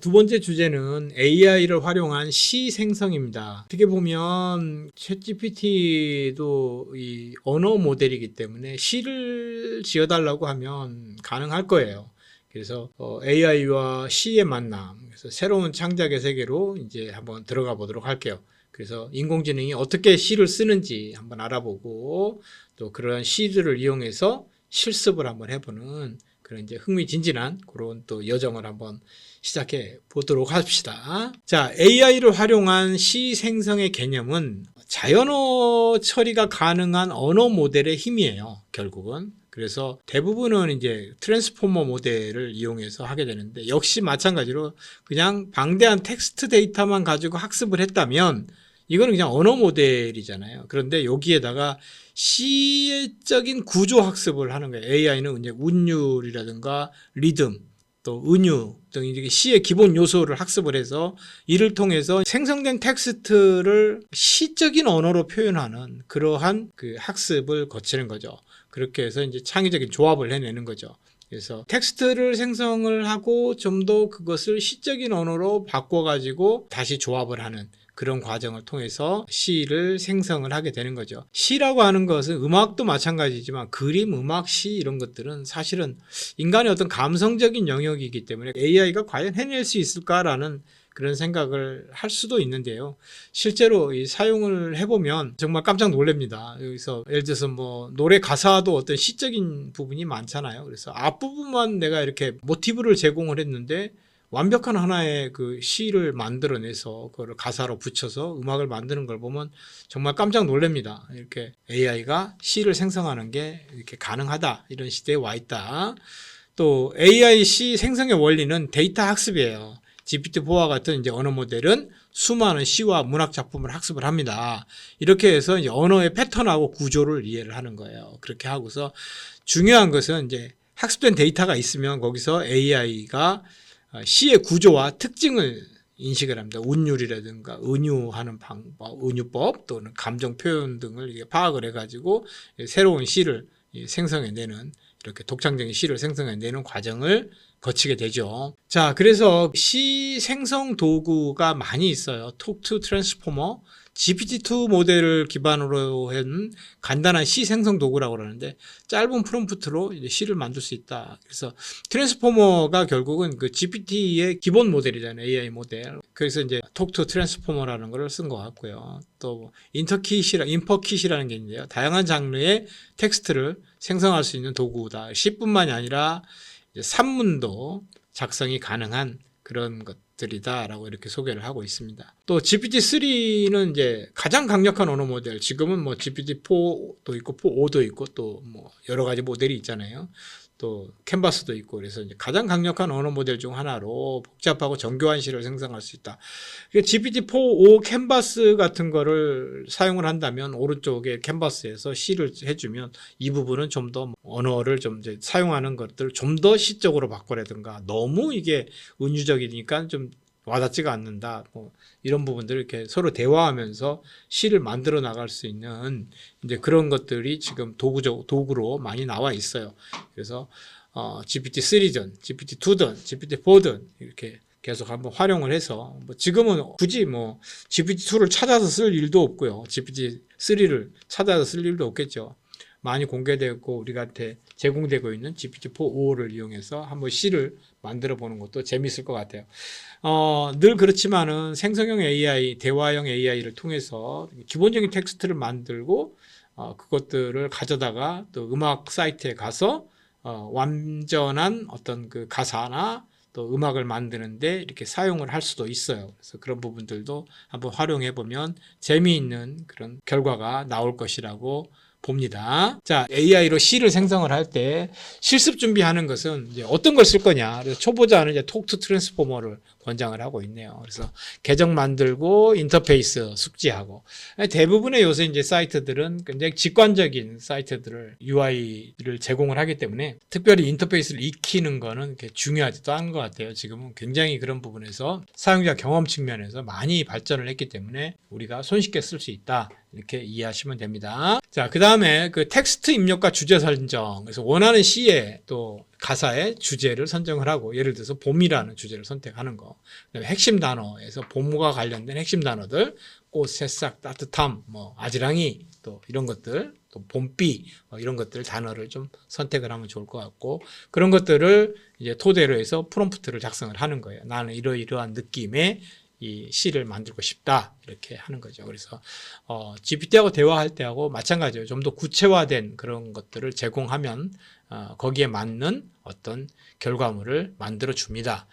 두 번째 주제는 AI를 활용한 시 생성입니다. 어떻게 보면 챗GPT도 이 언어 모델이기 때문에 시를 지어달라고 하면 가능할 거예요. 그래서 AI와 시의 만남, 그래서 새로운 창작의 세계로 이제 한번 들어가 보도록 할게요. 그래서 인공지능이 어떻게 시를 쓰는지 한번 알아보고 또 그런 시들을 이용해서 실습을 한번 해보는 그런 이제 흥미진진한 그런 또 여정을 한번 시작해 보도록 합시다. 자, AI를 활용한 시 생성의 개념은 자연어 처리가 가능한 언어 모델의 힘이에요, 결국은. 그래서 대부분은 이제 트랜스포머 모델을 이용해서 하게 되는데, 역시 마찬가지로 그냥 방대한 텍스트 데이터만 가지고 학습을 했다면 이거는 그냥 언어 모델이잖아요. 그런데 여기에다가 시적인 구조 학습을 하는 거예요. AI는 이제 운율이라든가 리듬, 또 은유 등 시의 기본 요소를 학습을 해서 이를 통해서 생성된 텍스트를 시적인 언어로 표현하는 그러한 그 학습을 거치는 거죠. 그렇게 해서 이제 창의적인 조합을 해내는 거죠. 그래서 텍스트를 생성을 하고 좀 더 그것을 시적인 언어로 바꿔가지고 다시 조합을 하는 그런 과정을 통해서 시를 생성을 하게 되는 거죠. 시라고 하는 것은 음악도 마찬가지지만 그림, 음악, 시 이런 것들은 사실은 인간의 어떤 감성적인 영역이기 때문에 AI가 과연 해낼 수 있을까라는 그런 생각을 할 수도 있는데요. 실제로 이 사용을 해보면 정말 깜짝 놀랍니다. 여기서 예를 들어서 뭐 노래 가사도 어떤 시적인 부분이 많잖아요. 그래서 앞부분만 내가 이렇게 모티브를 제공을 했는데 완벽한 하나의 그 시를 만들어내서 그걸 가사로 붙여서 음악을 만드는 걸 보면 정말 깜짝 놀랍니다. 이렇게 AI가 시를 생성하는 게 이렇게 가능하다. 이런 시대에 와 있다. 또 AI 시 생성의 원리는 데이터 학습이에요. GPT-4와 같은 이제 언어 모델은 수많은 시와 문학 작품을 학습을 합니다. 이렇게 해서 이제 언어의 패턴하고 구조를 이해를 하는 거예요. 그렇게 하고서 중요한 것은 이제 학습된 데이터가 있으면 거기서 AI가 시의 구조와 특징을 인식을 합니다. 운율이라든가 은유하는 방법, 은유법 또는 감정 표현 등을 이게 파악을 해가지고 새로운 시를 생성해내는 이렇게 독창적인 시를 생성해내는 과정을 거치게 되죠. 자, 그래서 시 생성 도구가 많이 있어요. Talk to Transformer, GPT-2 모델을 기반으로 한 간단한 시 생성 도구라고 그러는데 짧은 프롬프트로 이제 시를 만들 수 있다. 그래서 트랜스포머가 결국은 그 GPT의 기본 모델이잖아요. AI 모델. 그래서 이제 Talk to Transformer라는 걸 쓴 것 같고요. 또 인퍼킷이라는 게 있는데요. 다양한 장르의 텍스트를 생성할 수 있는 도구다. 시뿐만이 아니라 이제 산문도 작성이 가능한 그런 것들이다라고 이렇게 소개를 하고 있습니다. 또 GPT-3는 이제 가장 강력한 언어 모델, 지금은 뭐 GPT-4도 있고 4.5도 있고 또 뭐 여러 가지 모델이 있잖아요. 또 캔버스도 있고 그래서 이제 가장 강력한 언어 모델 중 하나로 복잡하고 정교한 시를 생성할 수 있다. GPT-4, 5 캔버스 같은 거를 사용을 한다면 오른쪽에 캔버스에서 시를 해주면 이 부분은 좀 더 언어를 좀 이제 사용하는 것들을 좀 더 시적으로 바꿔라든가 너무 이게 은유적이니까 좀 와닿지가 않는다. 뭐 이런 부분들을 이렇게 서로 대화하면서 시를 만들어 나갈 수 있는 이제 그런 것들이 지금 도구로 많이 나와 있어요. 그래서 GPT-3든, GPT-2든, GPT-4든 이렇게 계속 한번 활용을 해서 뭐 지금은 굳이 뭐 GPT-2를 찾아서 쓸 일도 없고요. GPT-3를 찾아서 쓸 일도 없겠죠. 많이 공개되고 우리한테 제공되고 있는 GPT-4, 5를 이용해서 한번 시를 만들어 보는 것도 재미있을 것 같아요. 늘 그렇지만은 생성형 AI, 대화형 AI를 통해서 기본적인 텍스트를 만들고 그것들을 가져다가 또 음악 사이트에 가서 완전한 어떤 그 가사나 또 음악을 만드는데 이렇게 사용을 할 수도 있어요. 그래서 그런 부분들도 한번 활용해 보면 재미있는 그런 결과가 나올 것이라고 봅니다. 자, AI로 시를 생성을 할 때 실습 준비하는 것은 이제 어떤 걸 쓸 거냐. 그래서 초보자는 이제 톡투 트랜스포머를 권장을 하고 있네요. 그래서 계정 만들고 인터페이스 숙지하고 대부분의 요새 이제 사이트들은 굉장히 직관적인 사이트들을 UI를 제공을 하기 때문에 특별히 인터페이스를 익히는 거는 이렇게 중요하지도 않은 것 같아요. 지금은 굉장히 그런 부분에서 사용자 경험 측면에서 많이 발전을 했기 때문에 우리가 손쉽게 쓸 수 있다. 이렇게 이해하시면 됩니다. 자, 그 다음 다음에 그 텍스트 입력과 주제 설정. 그래서 원하는 시의 또 가사의 주제를 선정을 하고, 예를 들어서 봄이라는 주제를 선택하는 거. 그다음에 핵심 단어에서 봄과 관련된 핵심 단어들, 꽃, 새싹, 따뜻함, 뭐 아지랑이, 또 이런 것들, 또 봄비, 이런 것들 단어를 좀 선택을 하면 좋을 것 같고, 그런 것들을 이제 토대로 해서 프롬프트를 작성을 하는 거예요. 나는 이러이러한 느낌의 이 시를 만들고 싶다, 이렇게 하는 거죠. 그래서 GPT하고 대화할 때하고 마찬가지예요. 좀 더 구체화된 그런 것들을 제공하면 거기에 맞는 어떤 결과물을 만들어 줍니다.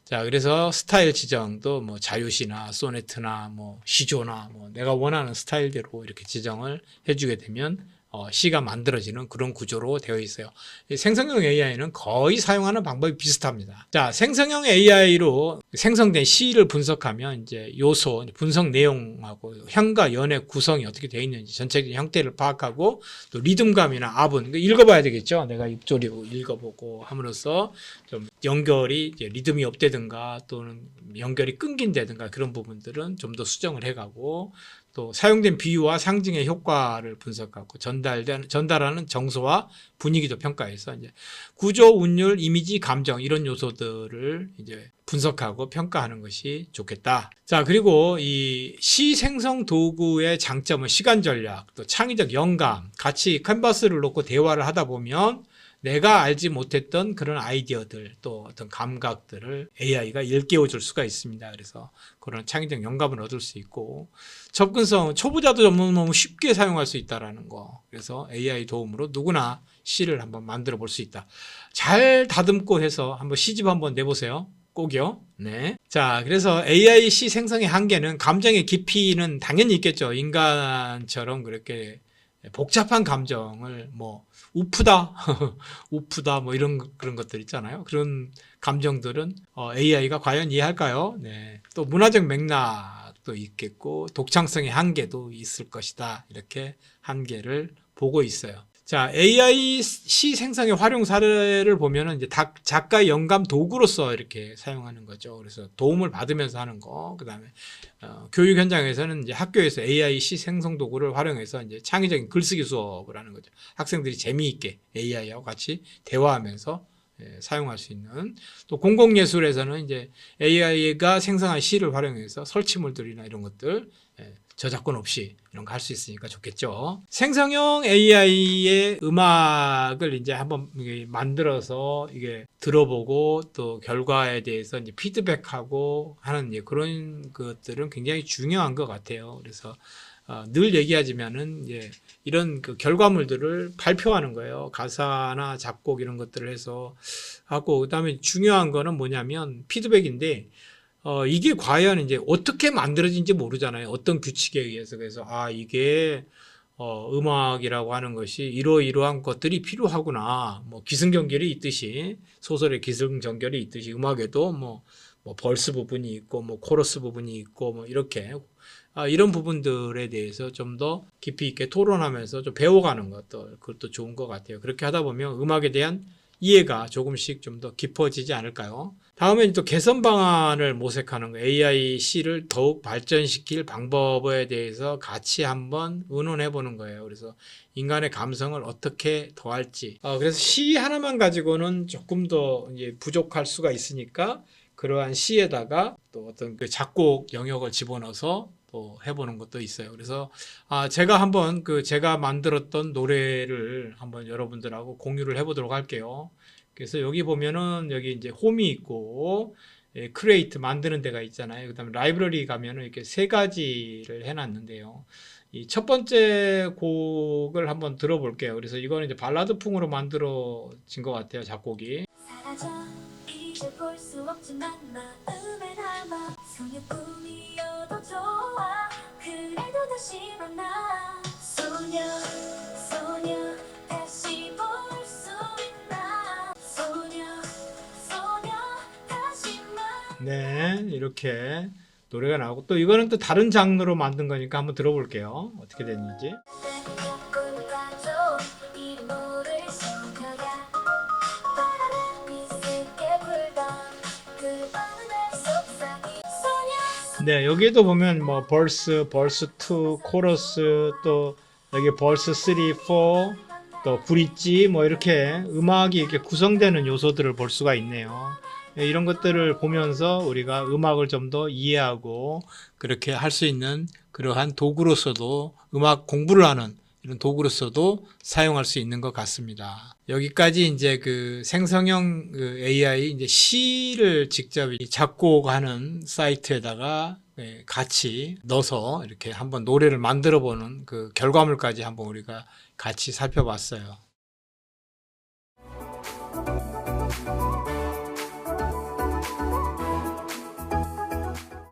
자, 그래서 스타일 지정도 뭐 자유시나 소네트나 뭐 시조나 뭐 내가 원하는 스타일대로 이렇게 지정을 해주게 되면 시가 만들어지는 그런 구조로 되어 있어요. 생성형 AI는 거의 사용하는 방법이 비슷합니다. 자, 생성형 AI로 생성된 시를 분석하면 이제 요소, 분석 내용하고 형과 연의 구성이 어떻게 되어 있는지 전체적인 형태를 파악하고, 또 리듬감이나 아분, 읽어봐야 되겠죠. 내가 입조리고 읽어보고 함으로써 좀 연결이 이제 리듬이 없다든가 또는 연결이 끊긴다든가 그런 부분들은 좀 더 수정을 해가고, 또 사용된 비유와 상징의 효과를 분석하고 전달하는 정서와 분위기도 평가해서 이제 구조, 운율, 이미지, 감정 이런 요소들을 이제 분석하고 평가하는 것이 좋겠다. 자, 그리고 이 시 생성 도구의 장점은 시간 전략, 또 창의적 영감, 같이 캔버스를 놓고 대화를 하다 보면 내가 알지 못했던 그런 아이디어들, 또 어떤 감각들을 AI가 일깨워 줄 수가 있습니다. 그래서 그런 창의적 영감을 얻을 수 있고, 접근성, 초보자도 너무 쉽게 사용할 수 있다는 거. 그래서 AI 도움으로 누구나 시를 한번 만들어 볼 수 있다. 잘 다듬고 해서 한번 시집 한번 내보세요. 꼭이요. 네. 자, 그래서 AI 시 생성의 한계는 감정의 깊이는 당연히 있겠죠. 인간처럼 그렇게 복잡한 감정을 뭐 우프다, 우프다 뭐 이런 그런 것들 있잖아요. 그런 감정들은 AI가 과연 이해할까요? 네. 또 문화적 맥락도 있겠고 독창성의 한계도 있을 것이다. 이렇게 한계를 보고 있어요. 자, AI 시 생성의 활용 사례를 보면은 이제 작가의 영감 도구로서 이렇게 사용하는 거죠. 그래서 도움을 받으면서 하는 거. 그다음에 교육 현장에서는 이제 학교에서 AI 시 생성 도구를 활용해서 이제 창의적인 글쓰기 수업을 하는 거죠. 학생들이 재미있게 AI하고 같이 대화하면서 사용할 수 있는. 또 공공예술에서는 이제 AI가 생성한 시를 활용해서 설치물들이나 이런 것들 저작권 없이 이런 거 할 수 있으니까 좋겠죠. 생성형 AI의 음악을 이제 한번 만들어서 이게 들어보고 또 결과에 대해서 이제 피드백하고 하는 그런 것들은 굉장히 중요한 것 같아요. 그래서 늘 얘기하지만은 이제 이런 그 결과물들을 발표하는 거예요. 가사나 작곡 이런 것들을 해서 하고, 그다음에 중요한 거는 뭐냐면 피드백인데, 이게 과연 이제 어떻게 만들어진지 모르잖아요. 어떤 규칙에 의해서. 그래서, 이게, 음악이라고 하는 것이 이러이러한 것들이 필요하구나. 뭐, 기승전결이 있듯이, 소설의 기승전결이 있듯이, 음악에도 뭐 벌스 부분이 있고, 뭐, 코러스 부분이 있고, 뭐, 이렇게. 이런 부분들에 대해서 좀 더 깊이 있게 토론하면서 좀 배워가는 것도, 그것도 좋은 것 같아요. 그렇게 하다 보면 음악에 대한 이해가 조금씩 좀 더 깊어지지 않을까요? 다음에 또 개선 방안을 모색하는 거, AIC를 더욱 발전시킬 방법에 대해서 같이 한번 의논해 보는 거예요. 그래서 인간의 감성을 어떻게 더할지. 그래서 시 하나만 가지고는 조금 더 이제 부족할 수가 있으니까 그러한 시에다가 또 어떤 그 작곡 영역을 집어넣어서 또 해보는 것도 있어요. 그래서 제가 한번 제가 만들었던 노래를 한번 여러분들하고 공유를 해보도록 할게요. 그래서 여기 보면은 여기 이제 홈이 있고 크리에이트 만드는 데가 있잖아요. 그다음에 라이브러리 가면은 이렇게 세 가지를 해놨는데요. 이 첫 번째 곡을 한번 들어볼게요. 그래서 이거는 이제 발라드풍으로 만들어진 것 같아요. 작곡이. 사라져, 이제 볼 수 없지만 마음에 남아 소녀 꿈이어도 좋아 그래도 다시 만나 소녀 소녀 다시 볼 수 있나 소녀 소녀 다시 만나. 네, 이렇게 노래가 나오고, 또 이거는 또 다른 장르로 만든 거니까 한번 들어볼게요. 어떻게 됐는지. 네, 여기도 보면 뭐 벌스 2, 코러스, 또 여기 벌스 3, 4, 또 브릿지 뭐 이렇게 음악이 이렇게 구성되는 요소들을 볼 수가 있네요. 이런 것들을 보면서 우리가 음악을 좀 더 이해하고 그렇게 할 수 있는 그러한 도구로서도 음악 공부를 하는 이런 도구로서도 사용할 수 있는 것 같습니다. 여기까지 이제 그 생성형 그 AI 이제 시를 직접 작곡하는 사이트에다가 같이 넣어서 이렇게 한번 노래를 만들어 보는 그 결과물까지 한번 우리가 같이 살펴봤어요.